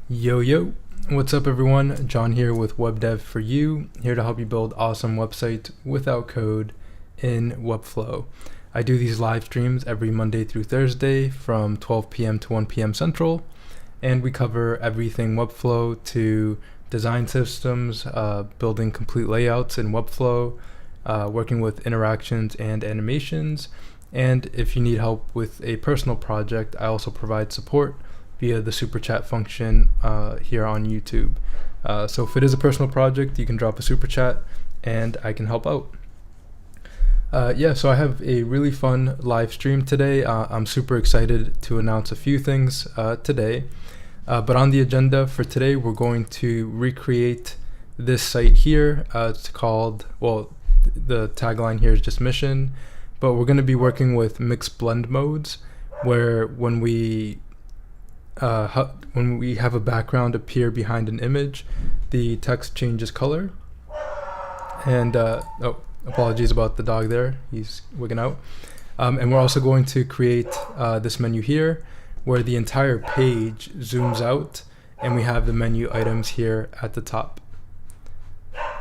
Yo, what's up everyone? John here with WebDev for you, here to help you build awesome websites without code in Webflow. I do these live streams every Monday through Thursday from 12 p.m. to 1 p.m. Central, and we cover everything Webflow to design systems, building complete layouts in Webflow, working with interactions and animations, and if you need help with a personal project, I also provide support via the super chat function here on YouTube. So if it is a personal project, you can drop a super chat and I can help out. So I have a really fun live stream today. I'm super excited to announce a few things today. But on the agenda for today, we're going to recreate this site here. It's called, well, the tagline here is just mission, but we're going to be working with mixed blend modes, where when we have a background appear behind an image, the text changes color. And apologies about the dog there, he's wigging out. And we're also going to create this menu here, where the entire page zooms out and we have the menu items here at the top.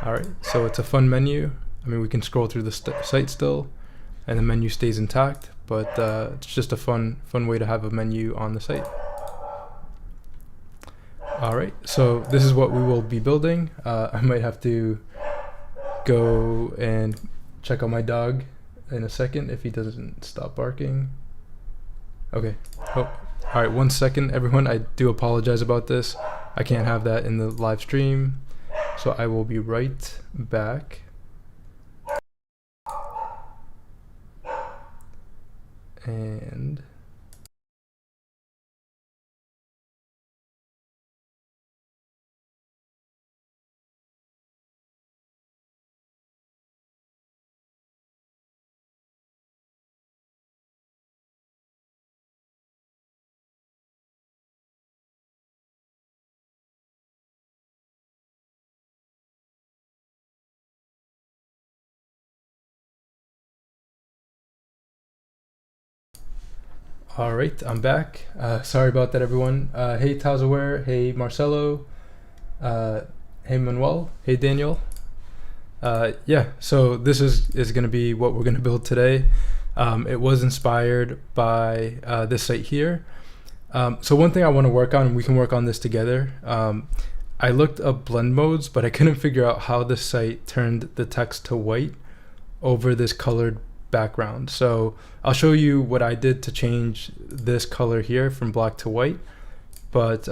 Alright, so it's a fun menu. I mean, we can scroll through the site still and the menu stays intact, but it's just a fun way to have a menu on the site. Alright, so this is what we will be building. I might have to go and check on my dog in a second if he doesn't stop barking. Okay. Oh, alright, 1 second everyone. I do apologize about this. I can't have that in the live stream, so I will be right back. And alright, I'm back. Sorry about that, everyone. Hey Tazaware, hey Marcelo, hey Manuel, hey Daniel. So this is going to be what we're going to build today. It was inspired by this site here. So one thing I want to work on, and we can work on this together, I looked up blend modes, but I couldn't figure out how the site turned the text to white over this colored background. So I'll show you what I did to change this color here from black to white, but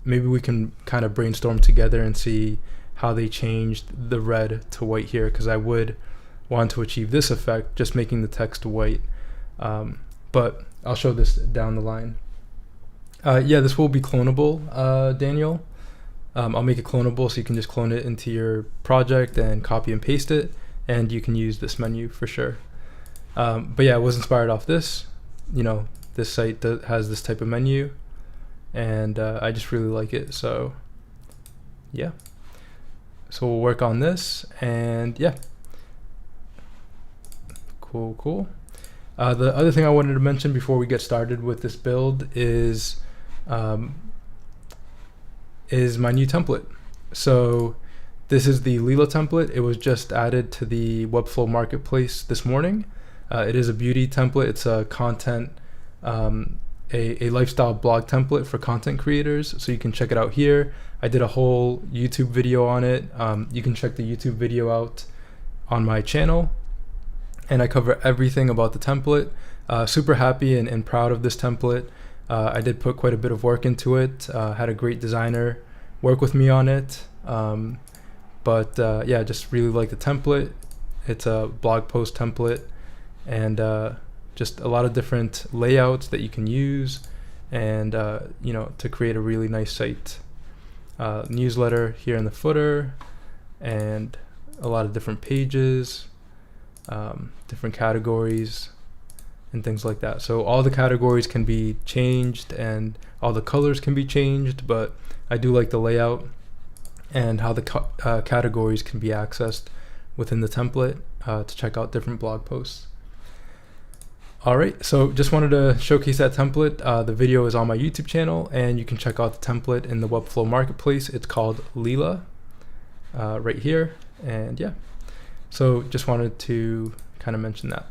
maybe we can kind of brainstorm together and see how they changed the red to white here, because I would want to achieve this effect, just making the text white, but I'll show this down the line. This will be clonable, Daniel. I'll make it clonable so you can just clone it into your project and copy and paste it, and you can use this menu for sure. It was inspired off this. You know, this site has this type of menu, and I just really like it. So yeah, so we'll work on this, and yeah, cool. The other thing I wanted to mention before we get started with this build is my new template. So this is the Lila template. It was just added to the Webflow marketplace this morning. It is a beauty template. It's a content, a lifestyle blog template for content creators. So you can check it out here. I did a whole YouTube video on it. You can check the YouTube video out on my channel, and I cover everything about the template. Super happy and proud of this template. I did put quite a bit of work into it. Had a great designer work with me on it. Just really like the template. It's a blog post template, and just a lot of different layouts that you can use, and to create a really nice site. Newsletter here in the footer, and a lot of different pages, different categories and things like that. So all the categories can be changed and all the colors can be changed, but I do like the layout and how the categories can be accessed within the template to check out different blog posts. All right, so just wanted to showcase that template. The video is on my YouTube channel, and you can check out the template in the Webflow marketplace. It's called Leela, right here. And yeah, so just wanted to kind of mention that.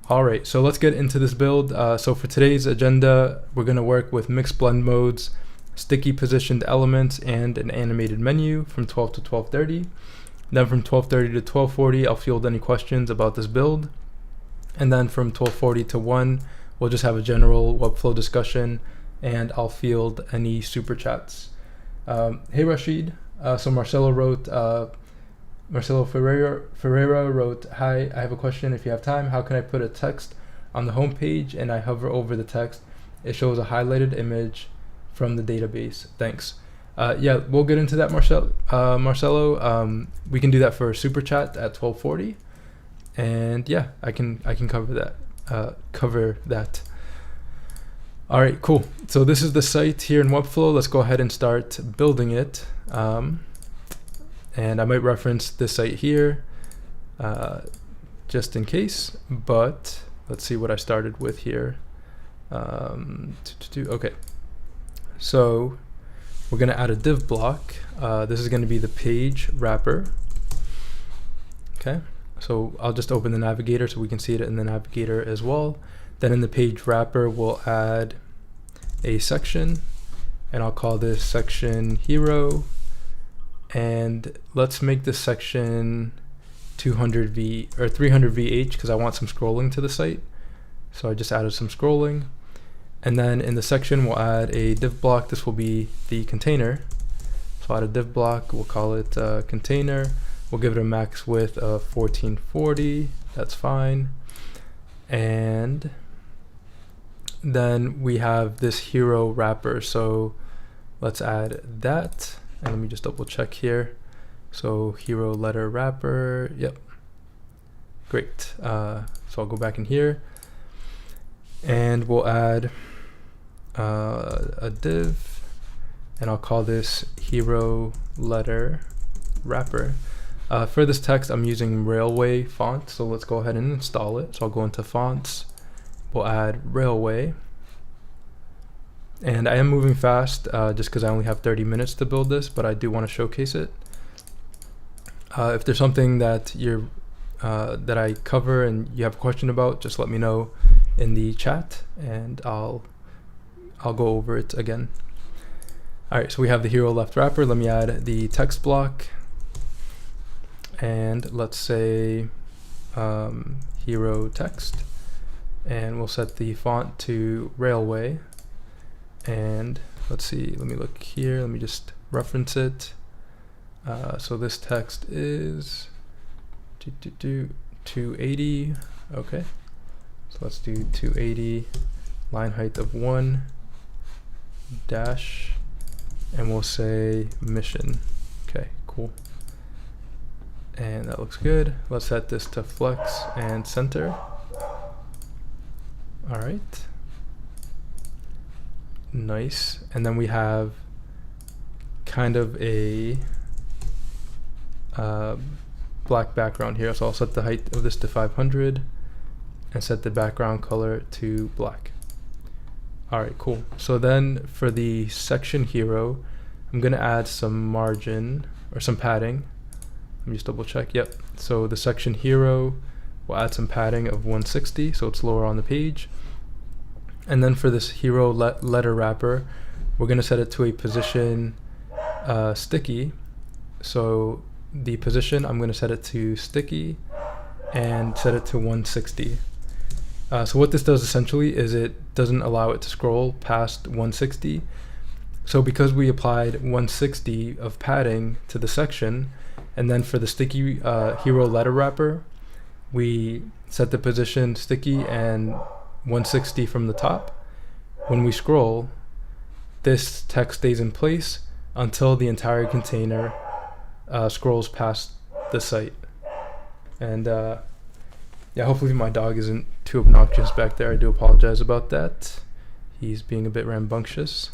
All right, so let's get into this build. So for today's agenda, we're gonna work with mixed blend modes, sticky positioned elements, and an animated menu from 12 to 12:30. Then from 12:30 to 12:40, I'll field any questions about this build. And then from 12:40 to 1, we'll just have a general Webflow discussion, and I'll field any super chats. Hey Rashid, so Marcelo Ferreira wrote, hi, I have a question if you have time. How can I put a text on the home page and I hover over the text? It shows a highlighted image from the database. Thanks. Yeah, we'll get into that, Marcelo. We can do that for super chat at 12:40. And yeah, I can cover that. All right, cool. So this is the site here in Webflow. Let's go ahead and start building it. And I might reference this site here just in case, but let's see what I started with here. Okay, so we're gonna add a div block. This is gonna be the page wrapper. Okay. So I'll just open the navigator so we can see it in the navigator as well. Then in the page wrapper, we'll add a section, and I'll call this section hero. And let's make this section 200 V or 300 VH because I want some scrolling to the site. So I just added some scrolling. And then in the section, we'll add a div block. This will be the container. So I'll add a div block. We'll call it container. We'll give it a max width of 1440, that's fine. And then we have this hero wrapper. So let's add that. And let me just double check here. So hero letter wrapper, yep. Great, so I'll go back in here and we'll add a div, and I'll call this hero letter wrapper. For this text, I'm using Railway font, so let's go ahead and install it. So I'll go into fonts, we'll add Railway. And I am moving fast just because I only have 30 minutes to build this, but I do want to showcase it. If there's something that that I cover and you have a question about, just let me know in the chat and I'll go over it again. All right, so we have the hero left wrapper. Let me add the text block. And let's say hero text, and we'll set the font to Railway. And let's see, let me look here, let me just reference it. So this text is 280. Okay, so let's do 280, line height of 1 dash, and we'll say mission. Okay, cool. And that looks good. Let's set this to flex and center. All right. Nice. And then we have kind of a black background here. So I'll set the height of this to 500 and set the background color to black. All right, cool. So then for the section hero, I'm gonna add some margin or some padding. Let me just double check. Yep. So the section hero will add some padding of 160, so it's lower on the page. And then for this hero letter wrapper, we're going to set it to a position sticky. So the position, I'm going to set it to sticky and set it to 160. So what this does essentially is it doesn't allow it to scroll past 160. So because we applied 160 of padding to the section, and then for the sticky hero letter wrapper, we set the position sticky and 160 from the top. When we scroll, this text stays in place until the entire container scrolls past the site. And yeah, hopefully my dog isn't too obnoxious back there. I do apologize about that. He's being a bit rambunctious.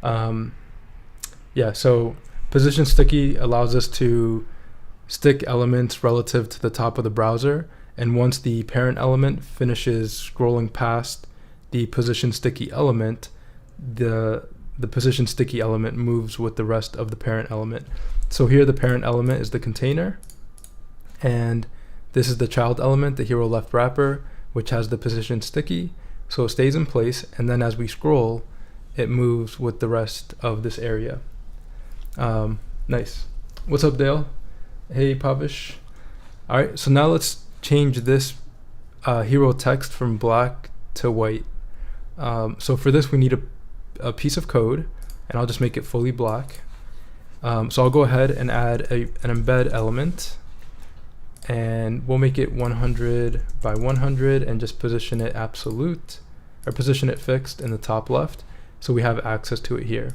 Yeah, so position sticky allows us to stick elements relative to the top of the browser and once the parent element finishes scrolling past the position sticky element, the position sticky element moves with the rest of the parent element. So here the parent element is the container, and this is the child element, the hero left wrapper, which has the position sticky, so it stays in place, and then as we scroll, it moves with the rest of this area. Nice. What's up, Dale? Hey, Pavish. All right, so now let's change this hero text from black to white. So for this, we need a piece of code, and I'll just make it fully black. So I'll go ahead and add an embed element, and we'll make it 100 by 100 and just position it absolute, or position it fixed in the top left, so we have access to it here.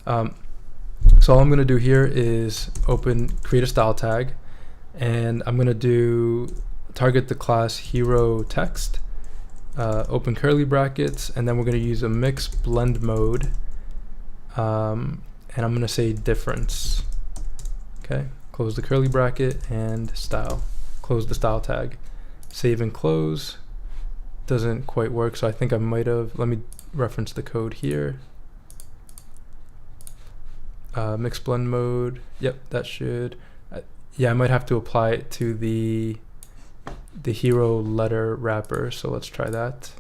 So all I'm going to do here is create a style tag, and I'm going to target the class hero text, open curly brackets, and then we're going to use a mix blend mode, and I'm going to say difference. Okay, close the curly bracket and style. Close the style tag. Save and close. Doesn't quite work, so I think I might have, let me reference the code here. Mix blend mode. Yep, that should. Yeah, I might have to apply it to the hero letter wrapper, so let's try that.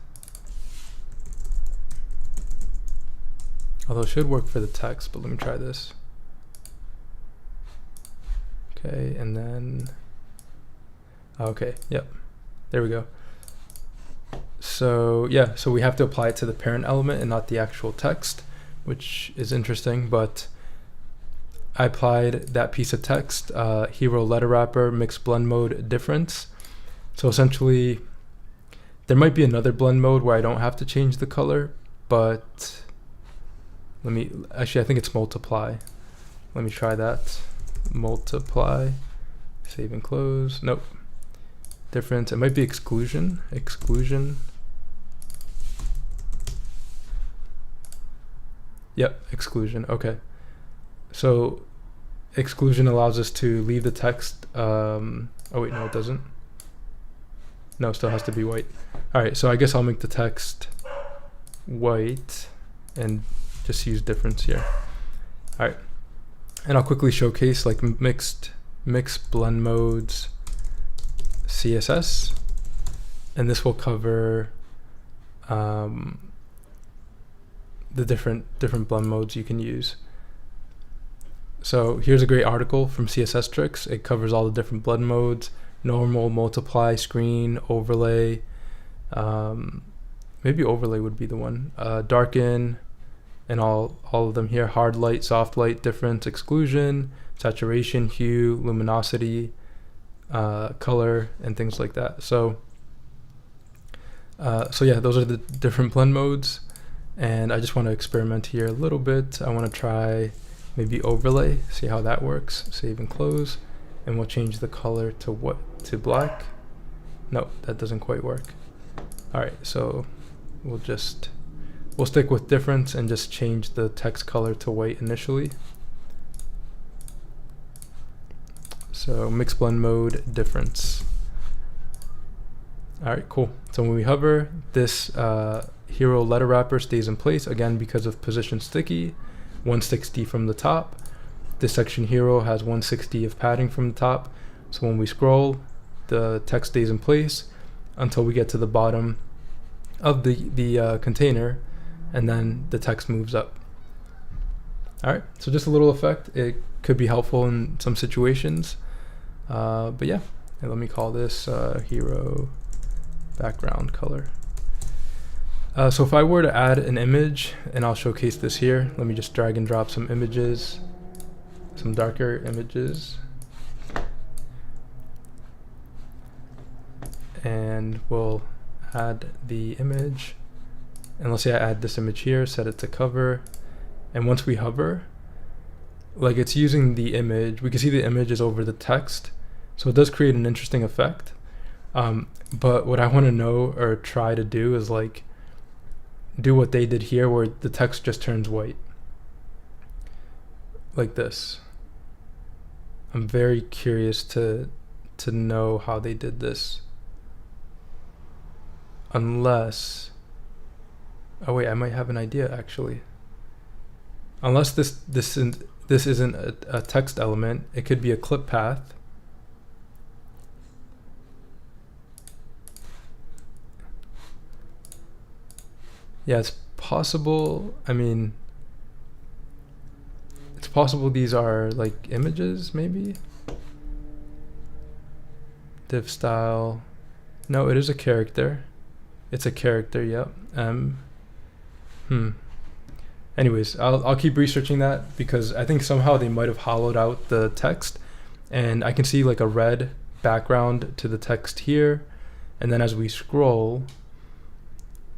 Although it should work for the text, but let me try this. Okay, and then, okay, yep, there we go. So yeah, so we have to apply it to the parent element and not the actual text, which is interesting, but I applied that piece of text, hero letter wrapper, mix blend mode, difference. So essentially, there might be another blend mode where I don't have to change the color, but actually I think it's multiply. Let me try that. Multiply, save and close. Nope. Difference, it might be exclusion. Yep, exclusion, okay. So exclusion allows us to leave the text, oh wait, no it doesn't. No, it still has to be white. All right, so I guess I'll make the text white and just use difference here. All right, and I'll quickly showcase like mix blend modes CSS, and this will cover the different blend modes you can use. So here's a great article from CSS Tricks. It covers all the different blend modes: normal, multiply, screen, overlay. Maybe overlay would be the one. Darken, and all of them here: hard light, soft light, difference, exclusion, saturation, hue, luminosity, color, and things like that. So yeah, those are the different blend modes, and I just want to experiment here a little bit. I want to try maybe overlay, see how that works. Save and close, and we'll change the color to black. No, that doesn't quite work. All right, so we'll stick with difference and just change the text color to white initially. So mix blend mode, difference. All right, cool. So when we hover, this hero letter wrapper stays in place, again because of position sticky, 160 from the top. This section hero has 160 of padding from the top. So when we scroll, the text stays in place until we get to the bottom of the container, and then the text moves up. All right, so just a little effect. It could be helpful in some situations, but yeah. And let me call this hero background color. So if I were to add an image, and I'll showcase this here, let me just drag and drop some images, some darker images, and we'll add the image. And let's say I add this image here, set it to cover, and once we hover, like it's using the image, we can see the image is over the text, so it does create an interesting effect. But what I want to know or try to do is like do what they did here, where the text just turns white like this. I'm very curious to know how they did this. unless, oh wait, I might have an idea actually. Unless this isn't a text element, it could be a clip path. Yeah, it's possible. I mean, it's possible these are like images, maybe. Div style. No, it is a character. It's a character, yep. Anyways, I'll keep researching that because I think somehow they might have hollowed out the text, and I can see like a red background to the text here, and then as we scroll,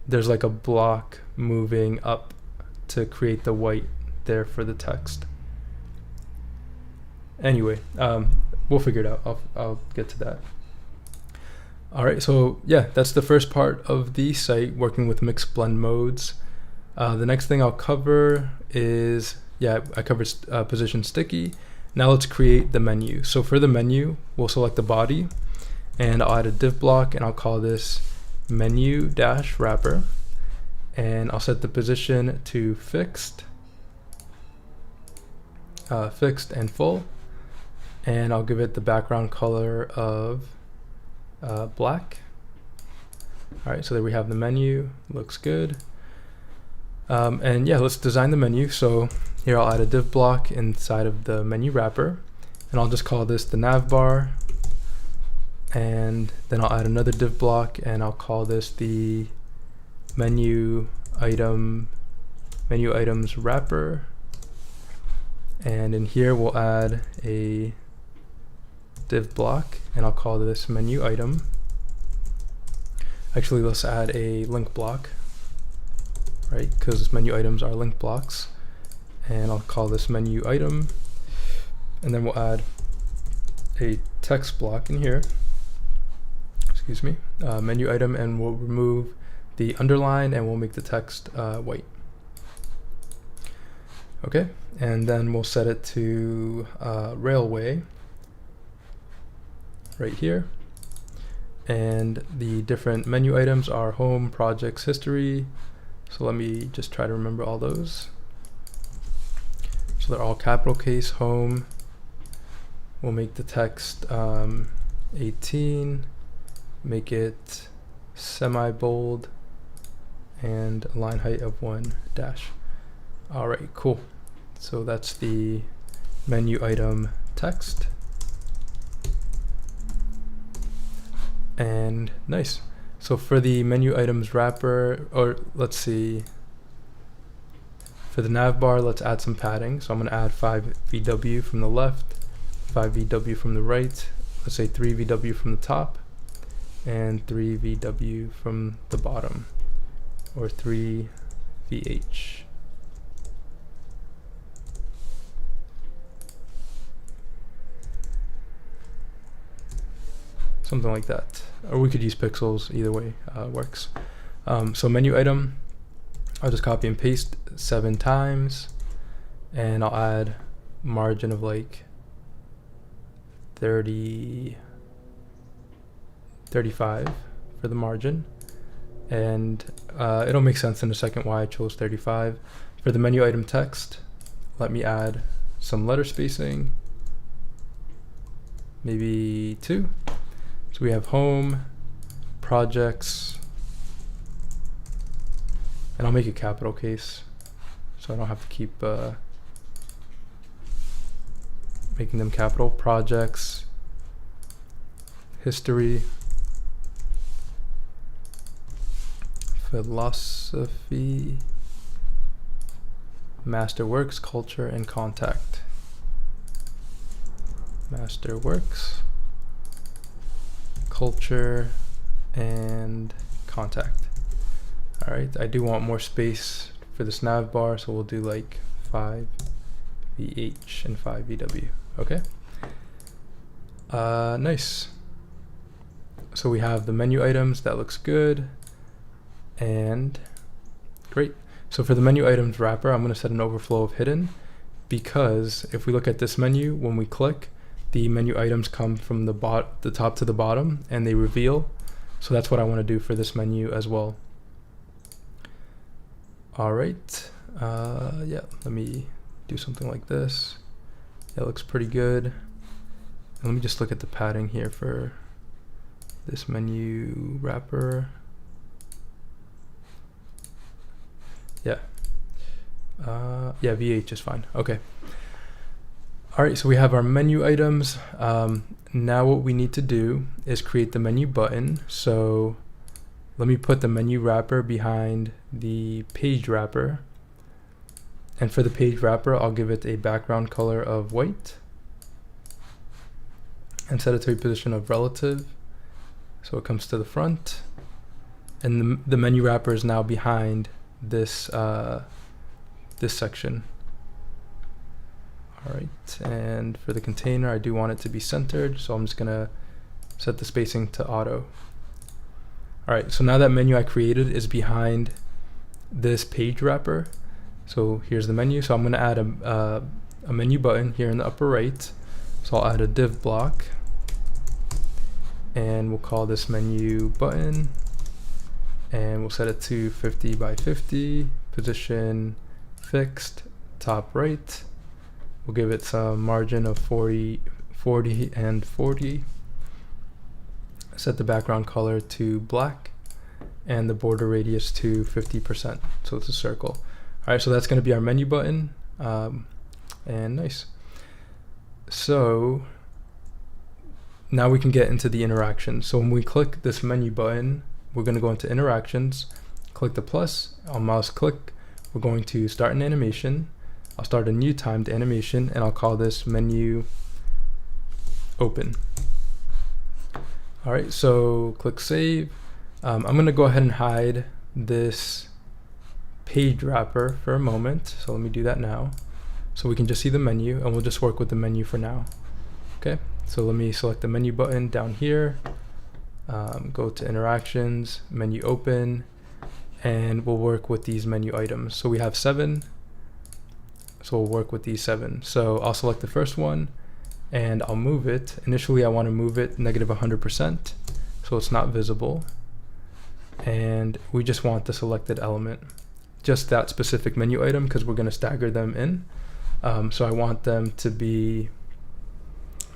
there's like a block moving up to create the white there for the text. Anyway, we'll figure it out. I'll get to that. All right, so yeah, that's the first part of the site, working with mixed blend modes. The next thing I'll cover is, I covered position sticky. Now let's create the menu. So for the menu, we'll select the body, and I'll add a div block, and I'll call this menu-wrapper, and I'll set the position to fixed and full, and I'll give it the background color of black. All right, so there we have the menu. Looks good. And yeah, let's design the menu. So here I'll add a div block inside of the menu wrapper, and I'll just call this the nav bar, and then I'll add another div block, and I'll call this the menu items wrapper, and in here we'll add a div block, and I'll call this menu item. Actually, let's add a link block, right? Because menu items are link blocks, and I'll call this menu item, and then we'll add a text block in here. Excuse me, menu item, and we'll remove the underline, and we'll make the text white. Okay, and then we'll set it to railway right here, and the different menu items are home, projects, history. So let me just try to remember all those. So they're all capital case. Home, we'll make the text 18, make it semi-bold, and a line height of 1 dash. All right, cool. So that's the menu item text. And nice. So for the menu items wrapper, or let's see, for the nav bar, let's add some padding. So I'm going to add 5 VW from the left, 5 VW from the right, let's say 3 VW from the top, and 3 VW from the bottom, or 3 VH. Something like that, or we could use pixels. Either way works. So menu item, I'll just copy and paste 7 times, and I'll add margin of like 35 for the margin, and it'll make sense in a second why I chose 35. For the menu item text, let me add some letter spacing, maybe 2. So we have home, projects, and I'll make a capital case so I don't have to keep making them capital. Projects, history, philosophy, masterworks, culture, and contact. Masterworks, culture, and contact. All right, I do want more space for this nav bar, so we'll do like 5 VH and 5 VW. Okay. Nice. So we have the menu items. That looks good. And great. So for the menu items wrapper, I'm going to set an overflow of hidden, because if we look at this menu, when we click, the menu items come from the top to the bottom, and they reveal. So that's what I want to do for this menu as well. All right, yeah, let me do something like this. That looks pretty good. And let me just look at the padding here for this menu wrapper. Yeah, yeah, VH is fine. Okay. All right, so we have our menu items. Now what we need to do is create the menu button. So let me put the menu wrapper behind the page wrapper. And for the page wrapper, I'll give it a background color of white and set it to a position of relative. So it comes to the front. And the menu wrapper is now behind this, this section. All right, and for the container, I do want it to be centered, so I'm just gonna set the spacing to auto. All right, so now that menu I created is behind this page wrapper. So here's the menu. So I'm gonna add a menu button here in the upper right. So I'll add a div block, and we'll call this menu button, and we'll set it to 50 by 50, position fixed, top right. We'll give it some margin of 40, 40, and 40. Set the background color to black and the border radius to 50%. So it's a circle. All right, so that's going to be our menu button. And nice. So now we can get into the interactions. So when we click this menu button, we're going to go into interactions, click the plus, I'll mouse click. We're going to start an animation. I'll start a new timed animation and I'll call this menu open. All right, so click save. I'm gonna go ahead and hide this page wrapper for a moment. So let me do that now. So we can just see the menu and we'll just work with the menu for now. Okay, so let me select the menu button down here. Go to interactions, menu open, and we'll work with these menu items. So we have 7. So we'll work with these 7. So I'll select the first one and I'll move it. Initially I want to move it -100% so it's not visible. And we just want the selected element, just that specific menu item, because we're going to stagger them in. So I want them to be,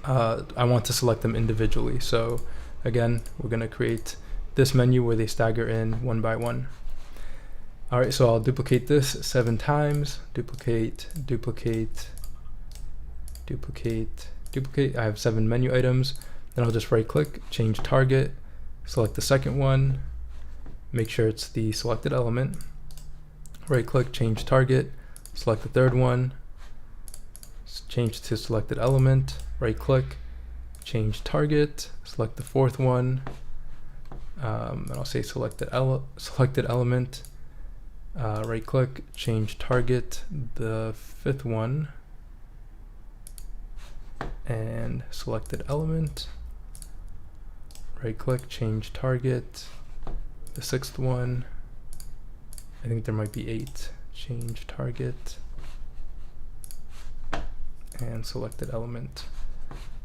I want to select them individually. So again, we're going to create this menu where they stagger in one by one. All right, so I'll duplicate this 7 times, duplicate, duplicate, duplicate, duplicate. I have 7 menu items. Then I'll just right click, change target, select the second one, make sure it's the selected element, right click, change target, select the third one, change to selected element, right click, change target, select the fourth one, and I'll say selected element, right click, change target, the 5th one, and selected element, right click, change target, the 6th one, I think there might be 8, change target, and selected element.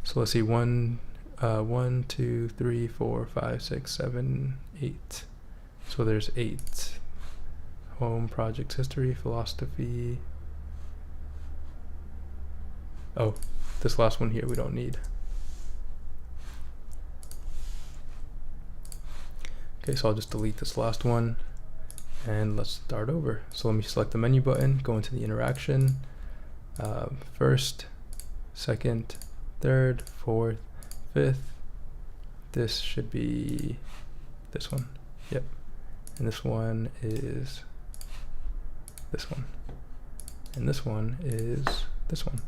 So let's see, 1, 2, 3, 4, 5, 6, 7, 8. So there's 8. Home, project history, philosophy. Oh, this last one here we don't need. Okay, so I'll just delete this last one and let's start over. So let me select the menu button, go into the interaction, first, second, third, fourth, fifth. This should be this one. Yep. And this one is this one. And this one is this one.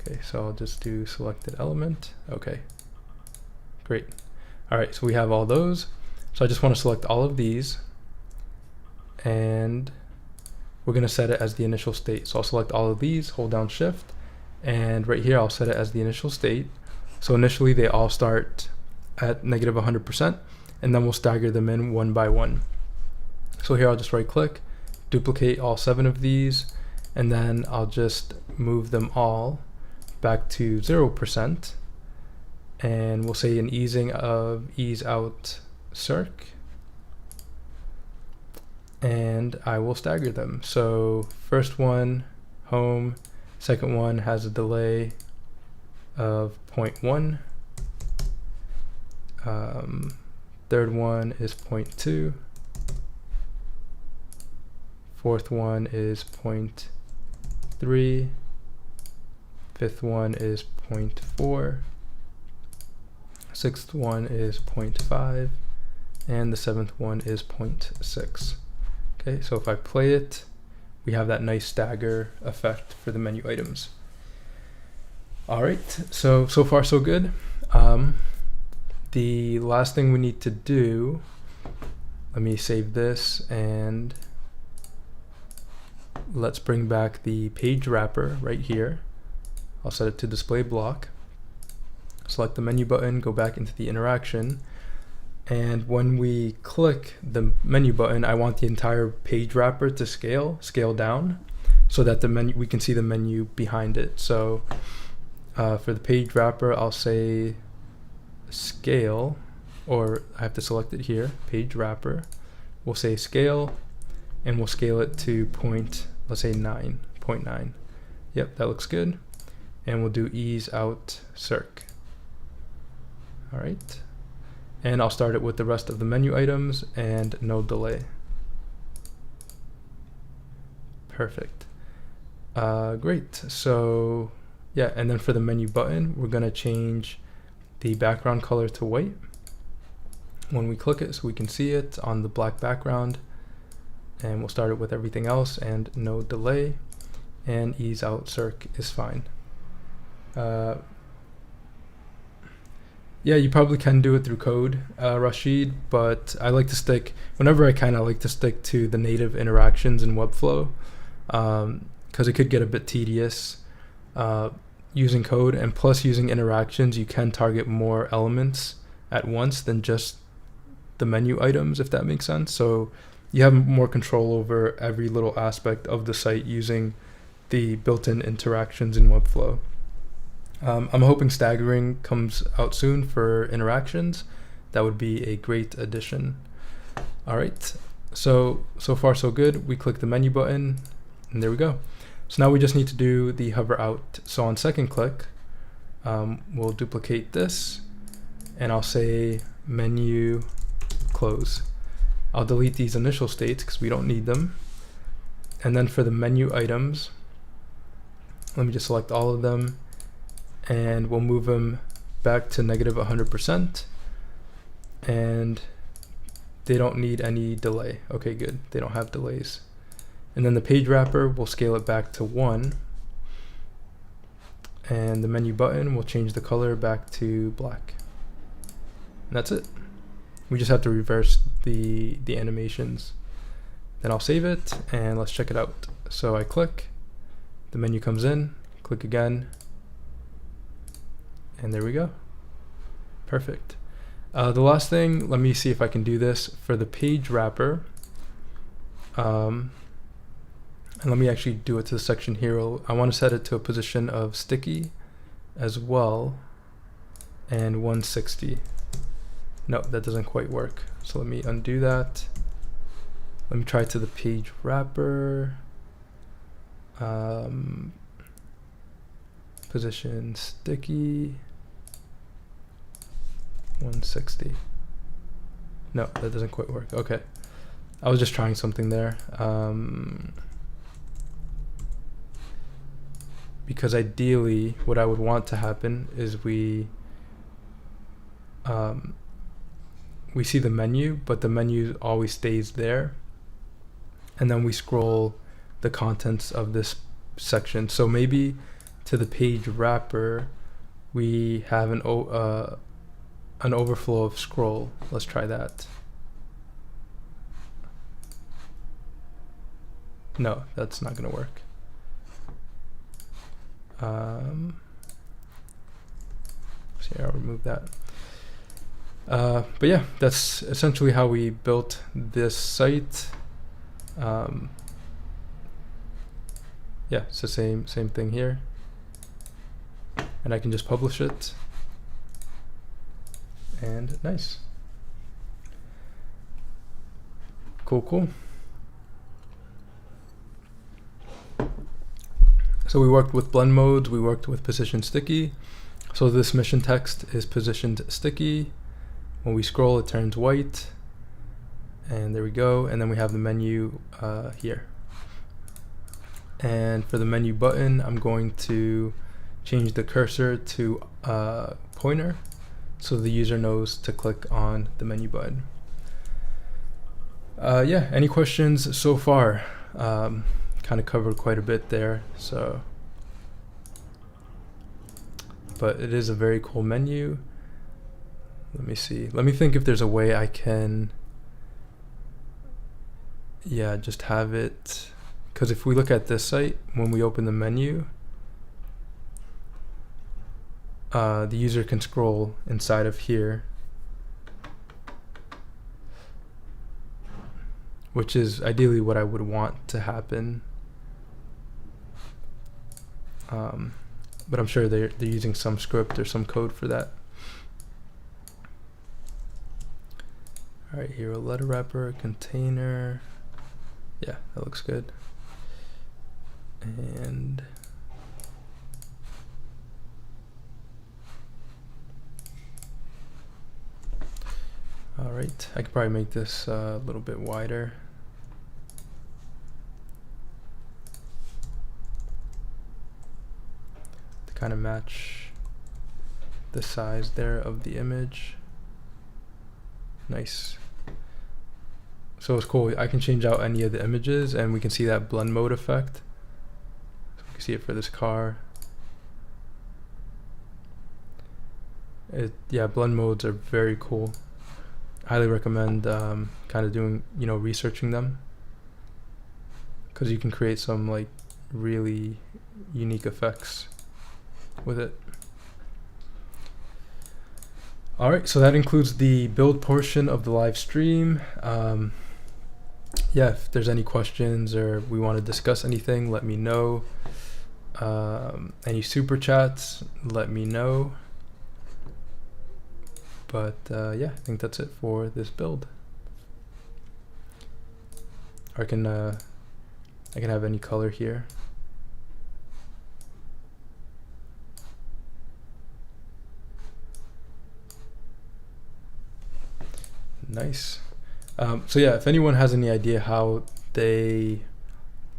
Okay, so I'll just do selected element. Okay, great. All right, so we have all those. So I just want to select all of these and we're going to set it as the initial state. So I'll select all of these, hold down shift, and right here I'll set it as the initial state. So initially they all start at -100% and then we'll stagger them in one by one. So here I'll just right click, duplicate all 7 of these, and then I'll just move them all back to 0%. and we'll say an easing of ease out circ, and I will stagger them. So first one, home, second one has a delay of 0.1, third one is 0.2, fourth one is 0.3, fifth one is 0.4, sixth one is 0.5, and the seventh one is 0.6. Okay, so if I play it, we have that nice stagger effect for the menu items. All right, so far so good. The last thing we need to do, let me save this and let's bring back the page wrapper right here. I'll set it to display block. Select the menu button, go back into the interaction, and when we click the menu button, I want the entire page wrapper to scale down so that the menu, we can see the menu behind it. So for the page wrapper, I'll say scale, or I have to select it here, page wrapper. We'll say scale, and we'll scale it to let's say 0.9. Yep, that looks good. And we'll do ease out circ. All right. And I'll start it with the rest of the menu items and no delay. Perfect. Great. So yeah, and then for the menu button, we're gonna change the background color to white when we click it so we can see it on the black background. And we'll start it with everything else and no delay, and ease out circ is fine. Yeah, you probably can do it through code, Rashid, but I like to stick, whenever I can, I like to stick to the native interactions in Webflow, because it could get a bit tedious using code, and plus using interactions, you can target more elements at once than just the menu items, if that makes sense. So you have more control over every little aspect of the site using the built-in interactions in Webflow. I'm hoping staggering comes out soon for interactions. That would be a great addition. All right, so far so good. We click the menu button, and there we go. So now we just need to do the hover out. So on second click, we'll duplicate this, and I'll say menu close. I'll delete these initial states because we don't need them. And then for the menu items, let me just select all of them, and we'll move them back to negative 100%, and they don't need any delay. Okay, good, they don't have delays. And then the page wrapper, we'll scale it back to 1, and the menu button, we'll change the color back to black. And that's it. We just have to reverse the animations. Then I'll save it, and let's check it out. So I click, the menu comes in, click again, and there we go. Perfect. The last thing, let me see if I can do this for the page wrapper. And let me actually do it to the section hero. I want to set it to a position of sticky as well, and 160. No, that doesn't quite work. So let me undo that. Let me try to the page wrapper. Position sticky. 160. No, that doesn't quite work. Okay, I was just trying something there. Because ideally what I would want to happen is we see the menu, but the menu always stays there, and then we scroll the contents of this section. So maybe to the page wrapper we have an overflow of scroll. Let's try that. No, that's not gonna work. So I'll remove that. But yeah, that's essentially how we built this site. Yeah, it's the same thing here, and I can just publish it, and nice. Cool. So we worked with blend modes, we worked with position sticky. So this mission text is positioned sticky. When we scroll, it turns white. And there we go. And then we have the menu here. And for the menu button, I'm going to change the cursor to pointer so the user knows to click on the menu button. Yeah, any questions so far? Kind of covered quite a bit there, so. But it is a very cool menu. Let me see. Let me think if there's a way I can, yeah, just have it. Because if we look at this site, when we open the menu, the user can scroll inside of here, which is ideally what I would want to happen. But I'm sure they're using some script or some code for that. All right, here a letter wrapper, container. Yeah, that looks good. And all right, I could probably make this a little bit wider. To kind of match the size there of the image. Nice. So it's cool. I can change out any of the images and we can see that blend mode effect. So we can see it for this car. Yeah, blend modes are very cool. Highly recommend kind of doing, researching them, because you can create some like really unique effects with it. All right, so that includes the build portion of the live stream. Yeah, if there's any questions or we want to discuss anything, let me know. Any super chats, let me know. But yeah, I think that's it for this build. I can have any color here. Nice. So yeah, if anyone has any idea how they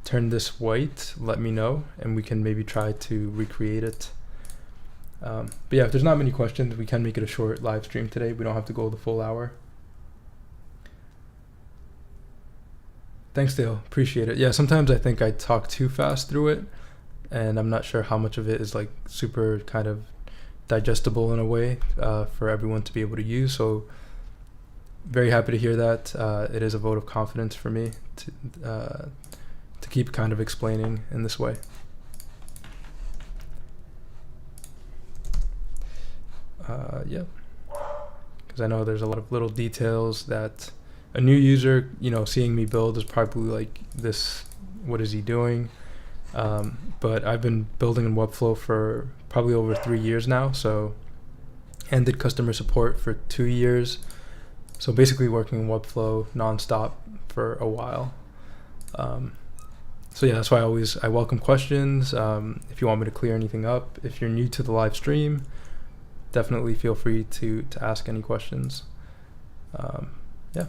turn this white, let me know and we can maybe try to recreate it. But yeah, if there's not many questions, we can make it a short live stream today. We don't have to go the full hour. Thanks, Dale. Appreciate it. Yeah, sometimes I think I talk too fast through it, and I'm not sure how much of it is like super kind of digestible in a way for everyone to be able to use. So very happy to hear that. It is a vote of confidence for me to keep kind of explaining in this way. Yeah, because I know there's a lot of little details that a new user, seeing me build is probably like, this, what is he doing? But I've been building in Webflow for probably over 3 years now, and did customer support for 2 years. So basically working in Webflow nonstop for a while. So yeah, that's why I welcome questions. If you want me to clear anything up, if you're new to the live stream, definitely feel free to ask any questions. Yeah.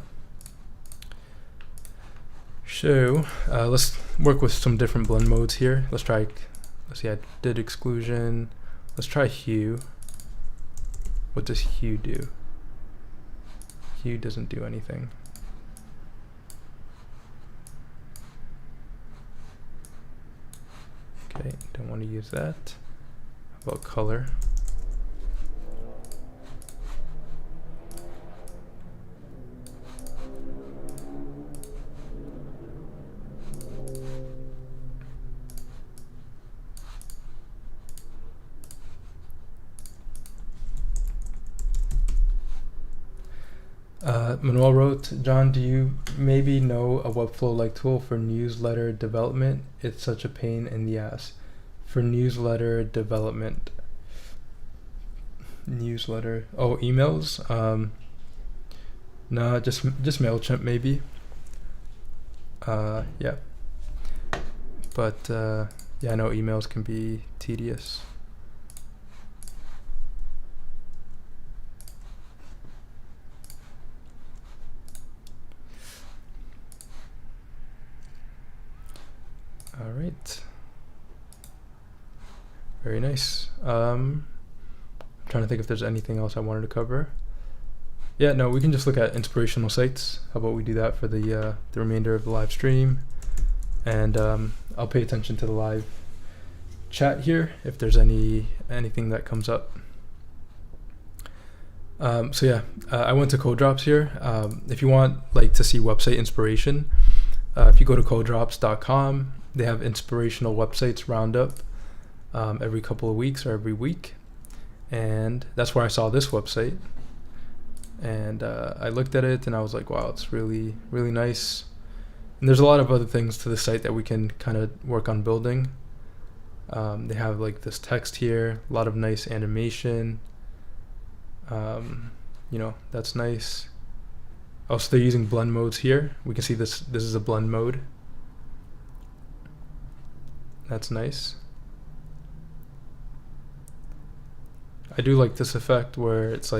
So let's work with some different blend modes here. Let's see, I did exclusion. Let's try hue. What does hue do? Hue doesn't do anything. Okay, don't want to use that. How about color? Manuel wrote, John, do you maybe know a Webflow-like tool for newsletter development? It's such a pain in the ass. For newsletter development. Newsletter. Oh, emails. No, just MailChimp maybe. Yeah. But yeah, I know emails can be tedious. All right. Very nice. I'm trying to think if there's anything else I wanted to cover. Yeah, no, we can just look at inspirational sites. How about we do that for the remainder of the live stream? And I'll pay attention to the live chat here if there's anything that comes up. So yeah, I went to CodeDrops here. If you want to see website inspiration, if you go to codedrops.com, they have inspirational websites roundup every couple of weeks or every week, and that's where I saw this website. And I looked at it and I was like, wow, it's really, really nice. And there's a lot of other things to the site that we can kind of work on building. They have this text here, a lot of nice animation. That's nice. Also, they're using blend modes here. We can see this is a blend mode. That's nice. I do like this effect where it's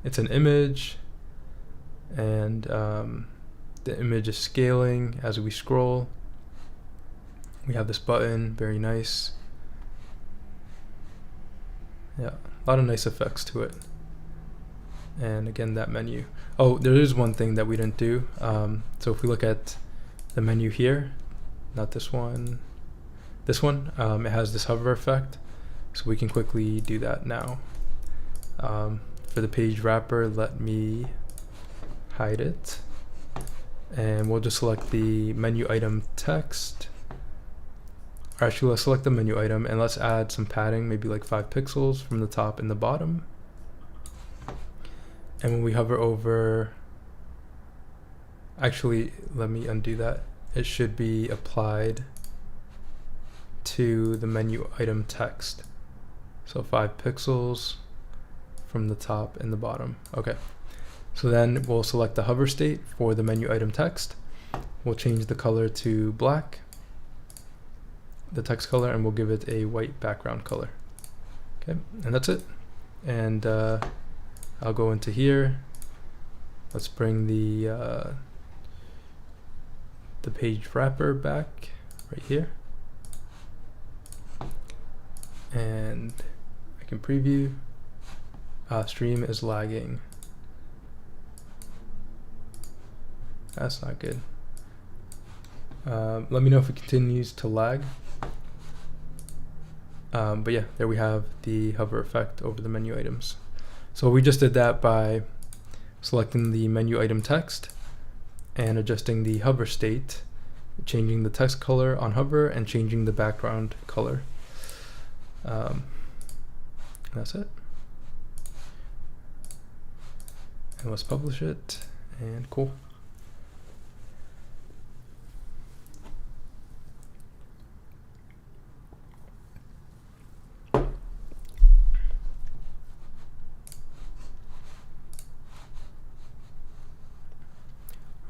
it's an image and the image is scaling as we scroll. We have this button, very nice. Yeah, a lot of nice effects to it. And again, that menu. Oh, there is one thing that we didn't do. So if we look at the menu here, not this one, it has this hover effect. So we can quickly do that now. For the page wrapper, let me hide it. And we'll just select the menu item text. Or actually, let's select the menu item and let's add some padding, maybe 5 pixels from the top and the bottom. And when we hover over, actually, let me undo that. It should be applied to the menu item text. So 5 pixels from the top and the bottom. Okay. So then we'll select the hover state for the menu item text. We'll change the color to black, the text color, and we'll give it a white background color. Okay, and that's it. And I'll go into here. Let's bring the page wrapper back right here. And I can preview. Stream is lagging. That's not good. Let me know if it continues to lag. But yeah, there we have the hover effect over the menu items. So we just did that by selecting the menu item text and adjusting the hover state, changing the text color on hover and changing the background color. That's it. And let's publish it, and cool.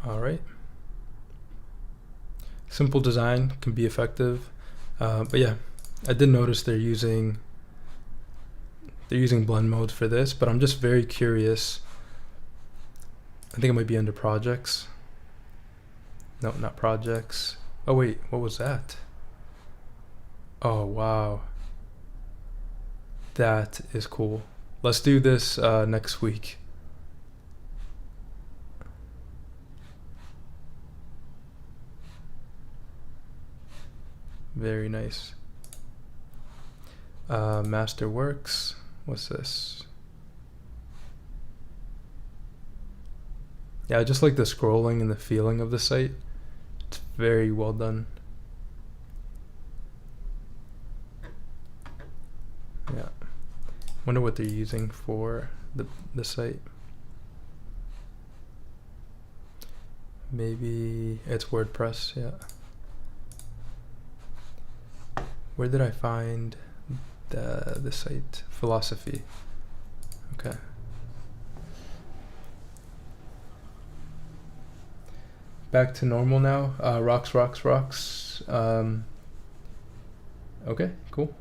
All right. Simple design can be effective, but yeah, I did notice they're using blend modes for this, but I'm just very curious. I think it might be under projects. No, not projects. Oh wait, what was that? Oh wow. That is cool. Let's do this next week. Very nice. Masterworks. What's this? Yeah, I just like the scrolling and the feeling of the site. It's very well done. Yeah. Wonder what they're using for the site. Maybe it's WordPress, yeah. Where did I find the site? Philosophy. Okay. Back to normal now. Rocks, rocks, rocks. Okay, cool.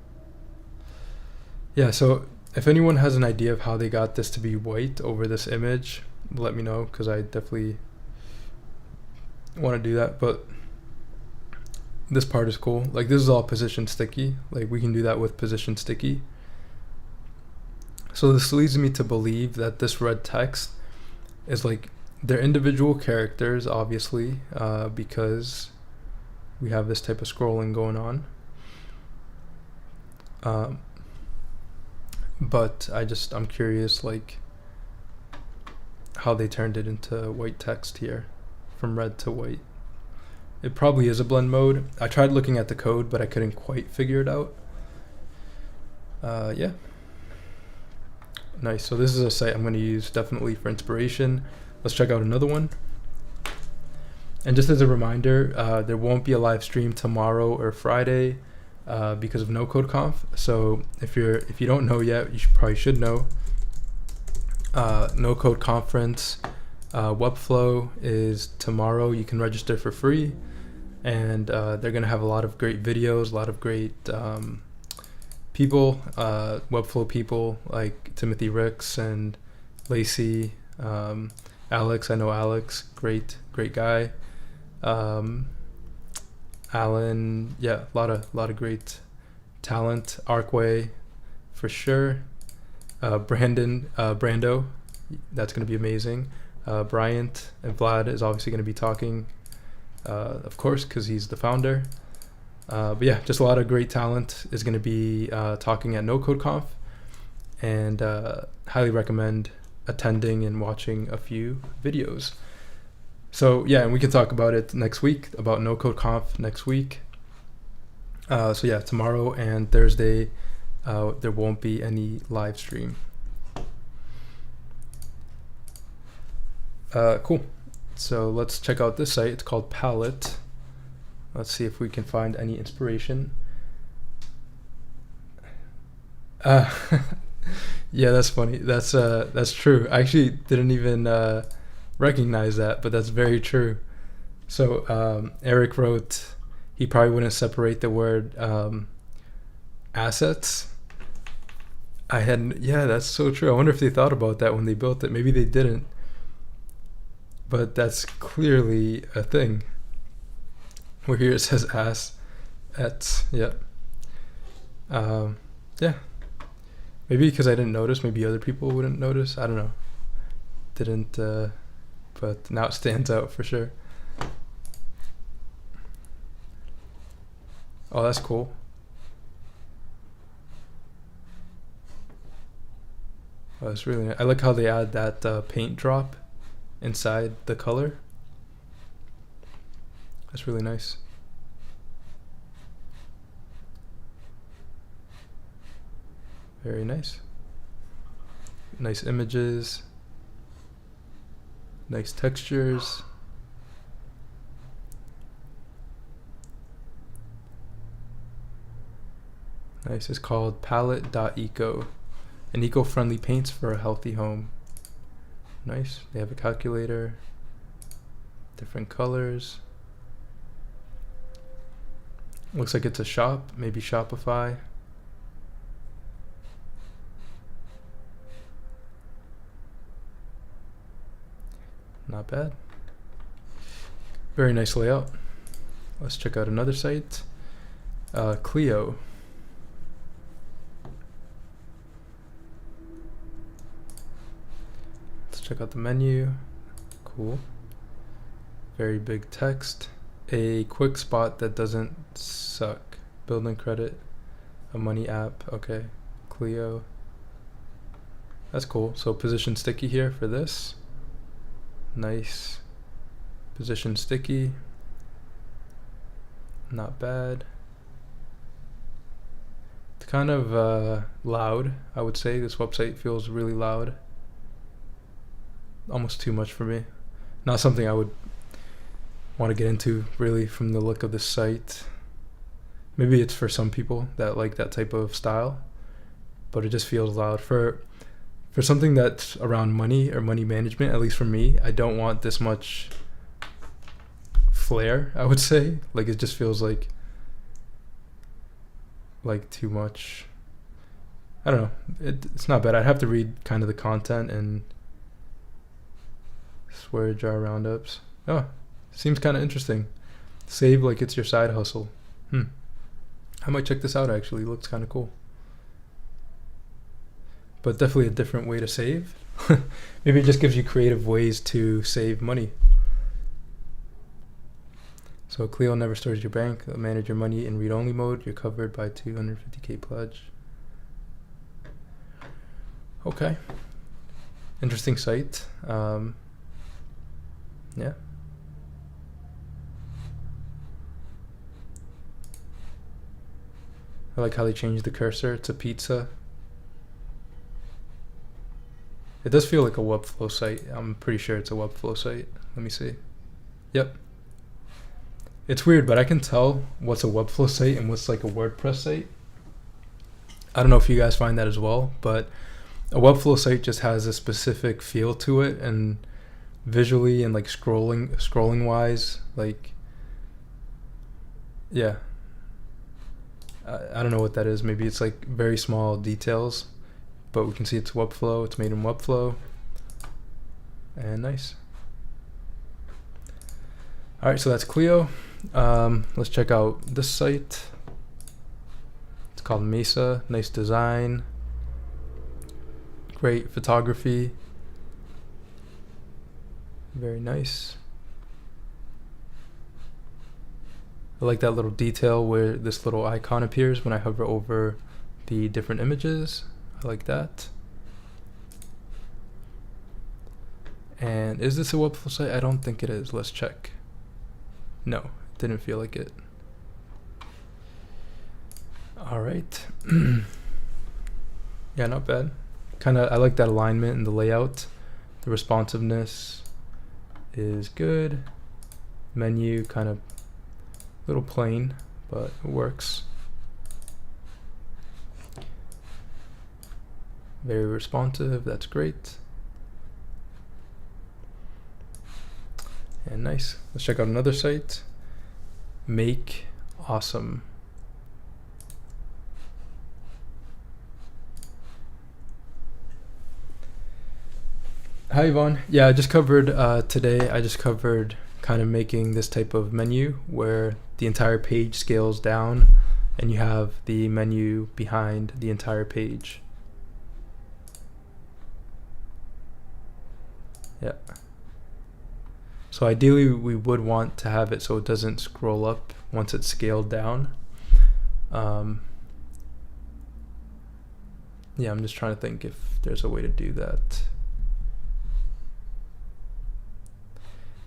Yeah, so if anyone has an idea of how they got this to be white over this image, let me know, because I definitely want to do that. But this part is cool. Like, this is all position sticky. Like, we can do that with position sticky. So this leads me to believe that this red text is like they're individual characters, obviously, because we have this type of scrolling going on. But I'm curious, like, how they turned it into white text here, from red to white. It probably is a blend mode. I tried looking at the code, but I couldn't quite figure it out. Yeah. Nice. So this is a site I'm going to use definitely for inspiration. Let's check out another one. And just as a reminder, there won't be a live stream tomorrow or Friday because of NoCodeConf. So if you don't know yet, you probably should know. NoCode conference, Webflow is tomorrow. You can register for free, and they're going to have a lot of great videos, a lot of great people, Webflow people like Timothy Ricks and Lacey, Alex. I know Alex, great guy. Alan, yeah, a lot of great talent. Arkway, for sure. Brando, that's going to be amazing. Bryant and Vlad is obviously going to be talking, of course, because he's the founder. But yeah, just a lot of great talent is going to be talking at NoCodeConf, and highly recommend attending and watching a few videos. So yeah, and we can talk about it next week, about NoCodeConf next week. So yeah, tomorrow and Thursday, there won't be any live stream. Cool. So let's check out this site. It's called Palette. Let's see if we can find any inspiration. Yeah, that's funny. That's true. I actually didn't even recognize that, but that's very true. So Erik wrote, he probably wouldn't separate the word assets. Yeah, that's so true. I wonder if they thought about that when they built it. Maybe they didn't, but that's clearly a thing. Where here it says assets. Yeah. Yeah. Maybe because I didn't notice. Maybe other people wouldn't notice. I don't know. Didn't. But now it stands out for sure. Oh, that's cool. Oh, that's really nice. I like how they add that paint drop inside the color. That's really nice. Very nice. Nice images. Nice textures. Nice. It's called palette.eco. And eco-friendly paints for a healthy home. Nice. They have a calculator. Different colors. Looks like it's a shop, maybe Shopify. Not bad. Very nice layout. Let's check out another site. Clio. Let's check out the menu. Cool. Very big text. A quick spot that doesn't suck. Building credit. A money app. Okay. Clio. That's cool. So position sticky here for this. Nice. Position sticky. Not bad. It's kind of loud, I would say. This website feels really loud. Almost too much for me. Not something I would want to get into really from the look of the site. Maybe it's for some people that like that type of style, but it just feels loud. For For something that's around money or money management, at least for me, I don't want this much flair, I would say. Like, it just feels like too much. I don't know. It's not bad. I'd have to read kind of the content and swear jar roundups. Oh, seems kind of interesting. Save like it's your side hustle. I might check this out actually. Looks kind of cool. But definitely a different way to save. Maybe it just gives you creative ways to save money. So Clio never stores your bank. They'll manage your money in read-only mode. You're covered by 250K pledge. Okay. Interesting site. Yeah. I like how they changed the cursor to pizza. It does feel like a Webflow site. I'm pretty sure it's a Webflow site. Let me see. Yep. It's weird, but I can tell what's a Webflow site and what's like a WordPress site. I don't know if you guys find that as well, but a Webflow site just has a specific feel to it, and visually and like scrolling wise, like, yeah. I don't know what that is. Maybe it's like very small details, but we can see it's Webflow. It's made in Webflow. And nice. All right, so that's Clio. Let's check out this site. It's called Mesa. Nice design. Great photography. Very nice. I like that little detail where this little icon appears when I hover over the different images. I like that. And is this a Webflow site? I don't think it is. Let's check. No, didn't feel like it. All right. Yeah, not bad. I like that alignment and the layout. The responsiveness is good. Menu kind of a little plain, but it works. Very responsive, that's great. And nice. Let's check out another site. MakeAwesome. Hi Yvonne. Yeah, I just covered today. I just covered kind of making this type of menu where the entire page scales down and you have the menu behind the entire page. Yeah. So ideally we would want to have it so it doesn't scroll up once it's scaled down. Yeah, I'm just trying to think if there's a way to do that.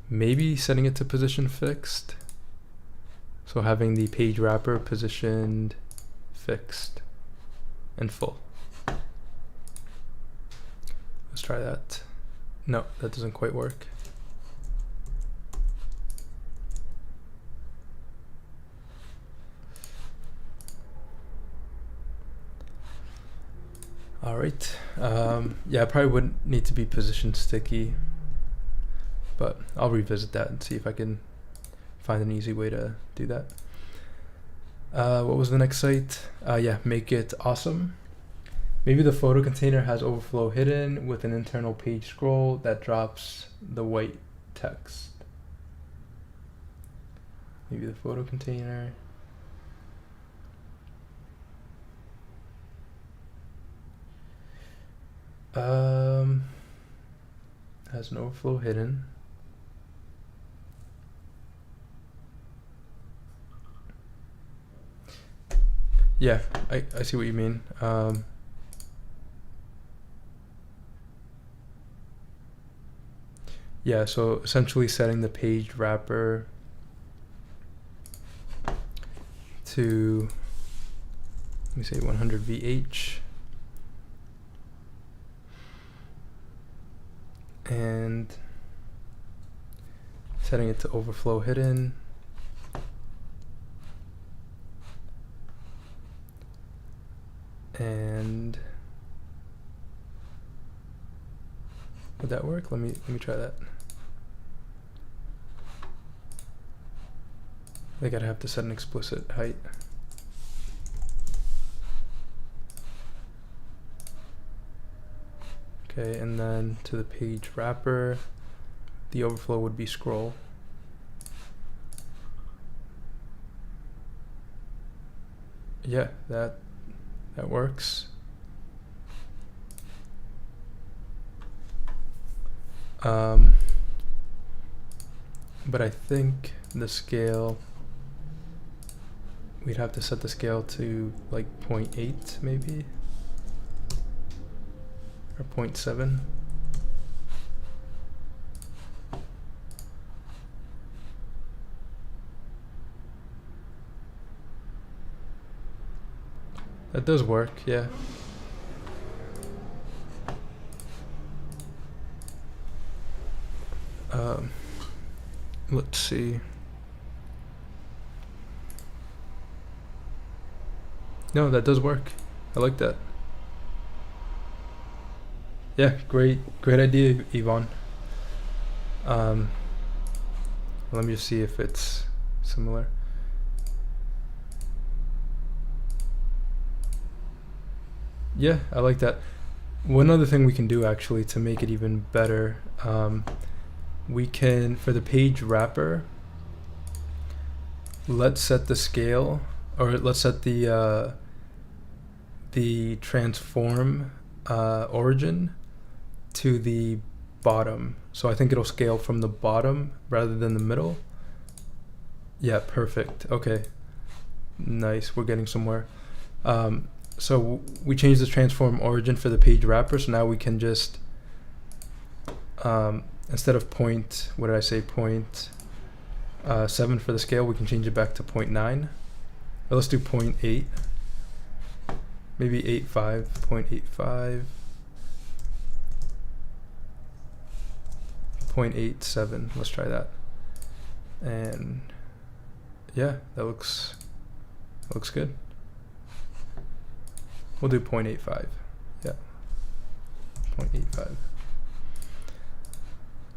Maybe setting it to position fixed. So having the page wrapper positioned fixed and full. Let's try that. No, that doesn't quite work. All right. Yeah, I probably wouldn't need to be position sticky, but I'll revisit that and see if I can find an easy way to do that. What was the next site? Yeah, MakeAwesome. Maybe the photo container has overflow hidden with an internal page scroll that drops the white text. Maybe the photo container. Has an overflow hidden. Yeah, I see what you mean. Yeah, so essentially setting the page wrapper to, let me say 100 VH. And setting it to overflow hidden. And Would that work? Let me try that. I think I'd have to set an explicit height. Okay, and then to the page wrapper, the overflow would be scroll. Yeah, that works. But I think the scale, we'd have to set the scale to like 0.8 maybe, or 0.7. That does work, yeah. Let's see. No, that does work. I like that. Yeah, great idea, Yvonne. Let me just see if it's similar. Yeah, I like that. One other thing we can do actually to make it even better, we can, for the page wrapper, let's set the scale, or let's set the transform origin to the bottom. So I think it'll scale from the bottom rather than the middle. Yeah, perfect. Okay, nice. We're getting somewhere. So we changed the transform origin for the page wrapper. So now we can just instead of what did I say, 0.7 for the scale, we can change it back to 0.9. Let's do 0.8. Maybe 0.85, 0.85, 0.87. Let's try that. And yeah, that looks good. We'll do 0.85. Yeah, 0.85.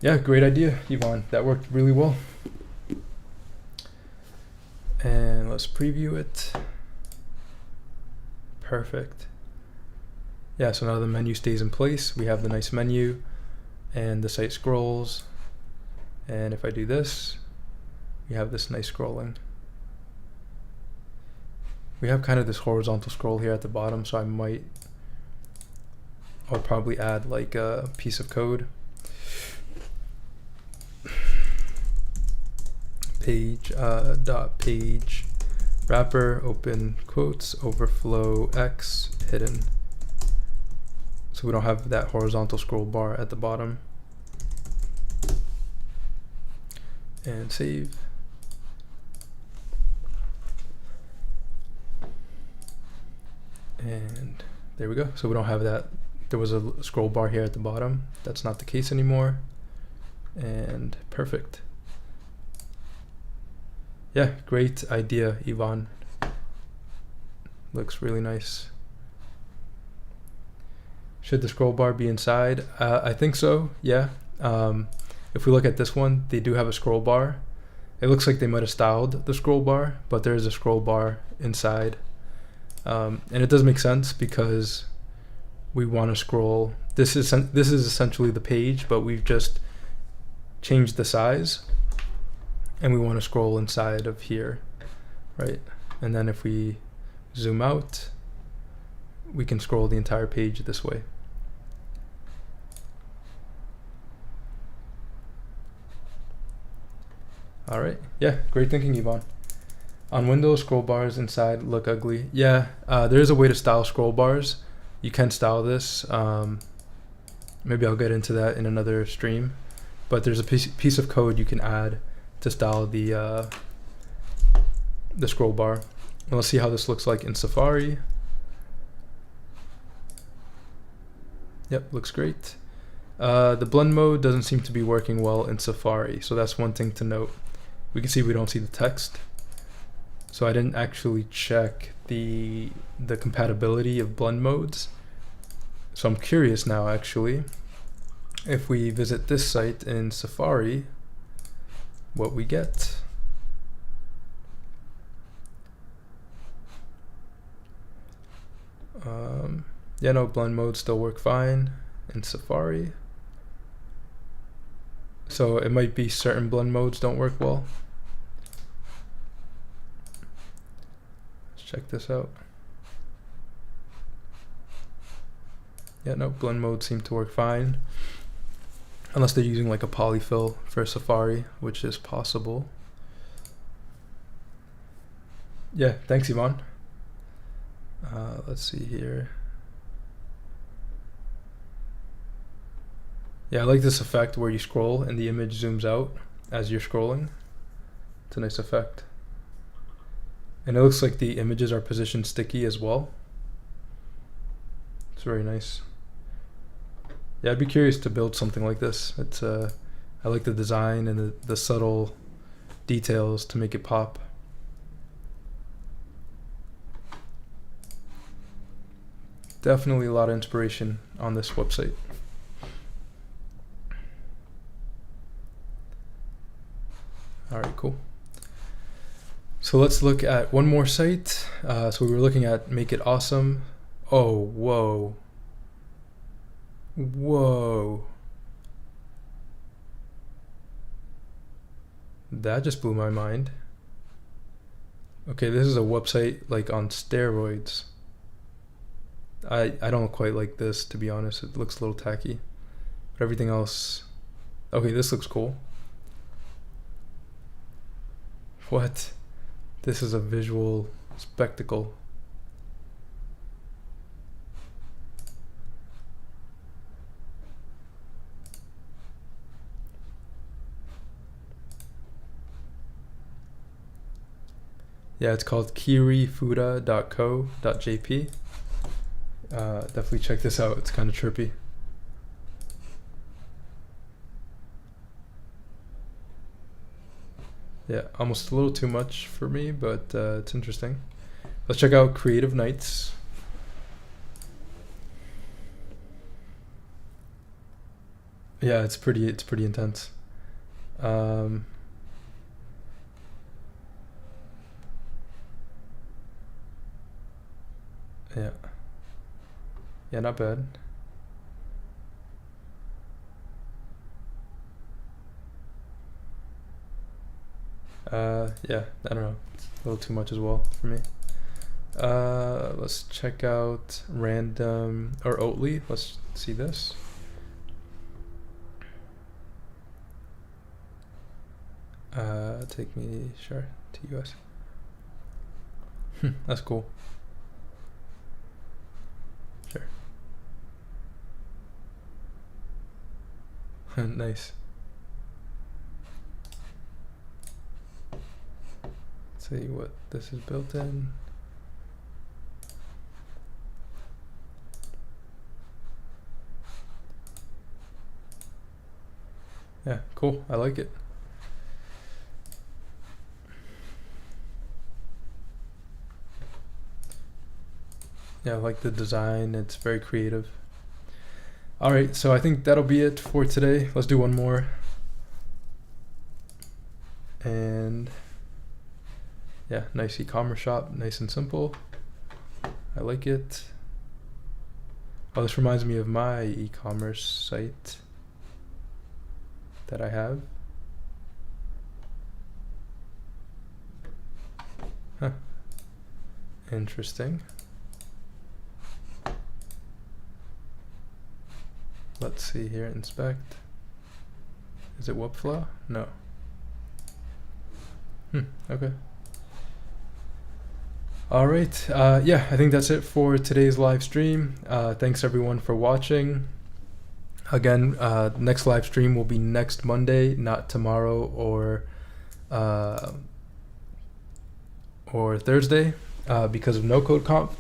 Yeah, great idea, Yvonne. That worked really well. And let's preview it. Perfect. Yeah, so now the menu stays in place. We have the nice menu and the site scrolls. And if I do this, we have this nice scrolling. We have kind of this horizontal scroll here at the bottom, so I'll probably add like a piece of code. Page page wrapper, open quotes, overflow X hidden. So we don't have that horizontal scroll bar at the bottom. And save. And there we go. So we don't have that. There was a scroll bar here at the bottom. That's not the case anymore. And perfect. Yeah, great idea, Yvonne. Looks really nice. Should the scroll bar be inside? I think so, yeah. If we look at this one, they do have a scroll bar. It looks like they might have styled the scroll bar, but there is a scroll bar inside. And it does make sense because we want to scroll. This is essentially the page, but we've just changed the size. And we want to scroll inside of here, right? And then if we zoom out, we can scroll the entire page this way. All right, yeah, great thinking, Yvonne. On Windows, scroll bars inside look ugly. Yeah, there is a way to style scroll bars. You can style this. Maybe I'll get into that in another stream. But there's a piece of code you can add to style the scroll bar. And let's see how this looks like in Safari. Yep, looks great. The blend mode doesn't seem to be working well in Safari, so that's one thing to note. We can see we don't see the text. So I didn't actually check the compatibility of blend modes. So I'm curious now, actually. if we visit this site in Safari, what we get. Yeah, no, blend modes still work fine in Safari. So it might be certain blend modes don't work well. Let's check this out. Yeah, no, blend modes seem to work fine. Unless they're using like a polyfill for Safari, which is possible. Yeah, thanks, Yvonne. Let's see here. Yeah, I like this effect where you scroll and the image zooms out as you're scrolling. It's a nice effect. And it looks like the images are positioned sticky as well. It's very nice. Yeah, I'd be curious to build something like this. It's I like the design and the subtle details to make it pop. Definitely a lot of inspiration on this website. All right, cool. So let's look at one more site. So we were looking at MakeAwesome. Oh, whoa. Whoa. That just blew my mind. Okay, this is a website like on steroids. I don't quite like this, to be honest. It looks a little tacky. But everything else... Okay, this looks cool. What? This is a visual spectacle. Yeah, it's called kirifuda.co.jp. Definitely check this out. It's kind of trippy. Yeah, almost a little too much for me, but it's interesting. Let's check out Creative Nights. Yeah, it's pretty intense. Yeah. Yeah, not bad. Yeah, I don't know. It's a little too much as well for me. Let's check out random or Oatly. Let's see this. Take me, sure, to US. That's cool. Sure. Nice. Let's see what this is built in. Yeah, cool. I like it. Yeah, I like the design. It's very creative. All right, so I think that'll be it for today. Let's do one more. And yeah, nice e-commerce shop, nice and simple. I like it. Oh, this reminds me of my e-commerce site that I have. Huh. Interesting. Let's see here, inspect. Is it Webflow? No. Okay. All right, yeah, I think that's it for today's live stream. Thanks everyone for watching. Again, next live stream will be next Monday, not tomorrow or Thursday, because of NoCodeConf.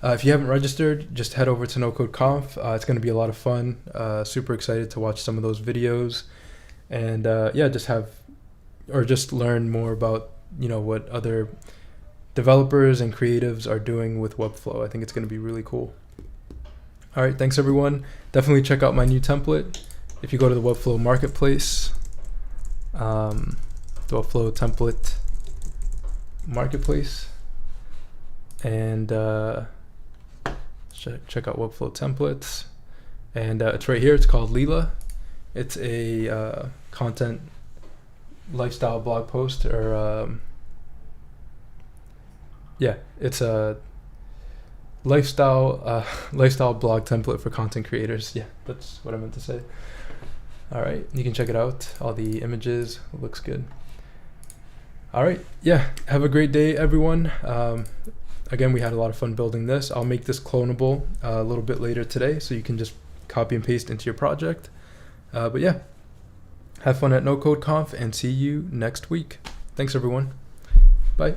If you haven't registered, just head over to NoCodeConf. It's going to be a lot of fun. Super excited to watch some of those videos, and yeah, just learn more about what other developers and creatives are doing with Webflow. I think it's going to be really cool. All right, thanks everyone. Definitely check out my new template if you go to the Webflow marketplace, the Webflow template marketplace, and check out Webflow templates, and it's right here. It's called Leela. It's a content lifestyle blog post, or yeah, it's a lifestyle blog template for content creators. Yeah, that's what I meant to say. All right, you can check it out. All the images, it looks good. All right, yeah, have a great day, everyone. Again, we had a lot of fun building this. I'll make this clonable a little bit later today, so you can just copy and paste into your project. But yeah, have fun at NoCodeConf, and see you next week. Thanks, everyone. Bye.